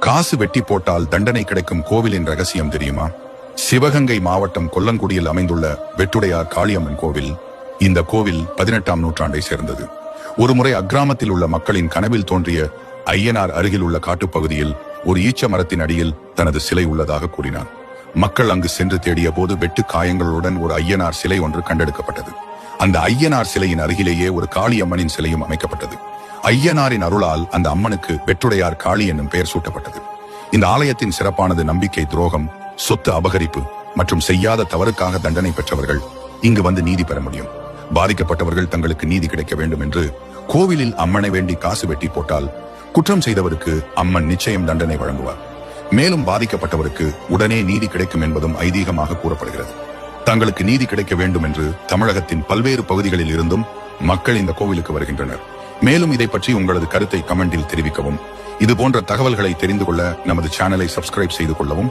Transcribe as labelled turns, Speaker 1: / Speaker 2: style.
Speaker 1: காசு வெட்டி போட்டால் தண்டனை கிடைக்கும் கோவிலின் ரகசியம் தெரியுமா? சிவகங்கை மாவட்டம் கொல்லங்குடியில் அமைந்துள்ள வெட்டுடையார் காளியம்மன் கோவில். இந்த கோவில் 18ஆம் நூற்றாண்டை சேர்ந்தது. ஒருமுறை அக்கிராமத்தில் உள்ள மக்களின் கனவில் தோன்றிய ஐயனார் அருகில் உள்ள காட்டுப்பகுதியில் ஒரு ஈச்ச மரத்தின் அடியில் தனது சிலை உள்ளதாக கூறினார். மக்கள் அங்கு சென்று தேடிய போது வெட்டு காயங்களுடன் ஒரு ஐயனார் சிலை ஒன்று கண்டெடுக்கப்பட்டது. அந்த ஐயனார் சிலையின் அருகிலேயே ஒரு காளியம்மனின் சிலையும் அமைக்கப்பட்டது. ஐயனாரின் அருளால் அந்த அம்மனுக்கு வெட்டுடையார் காளி என்னும் பெயர் சூட்டப்பட்டது. இந்த ஆலயத்தின் சிறப்பானது நம்பிக்கை துரோகம், சொத்து அபகரிப்பு மற்றும் செய்யாத தவறுக்காக தண்டனை பெற்றவர்கள் இங்கு வந்து நீதி பெற முடியும். பாதிக்கப்பட்டவர்கள் தங்களுக்கு நீதி கிடைக்க வேண்டும் என்று கோவிலில் அம்மனை வேண்டி காசு வெட்டி போட்டால் குற்றம் செய்தவருக்கு அம்மன் நிச்சயம் தண்டனை வழங்குவார். மேலும் பாதிக்கப்பட்டவருக்கு உடனே நீதி கிடைக்கும் என்பதும் ஐதீகமாக கூறப்படுகிறது. தங்களுக்கு நீதி கிடைக்க வேண்டும் என்று தமிழகத்தின் பல்வேறு பகுதிகளில் இருந்தும் மக்கள் இந்த கோவிலுக்கு வருகின்றனர். மேலும் இதை பற்றி உங்களது கருத்தை கமெண்டில் தெரிவிக்கவும், இது போன்ற தகவல்களை தெரிந்து கொள்ள நமது சேனலை சப்ஸ்கிரைப் செய்து கொள்ளவும்.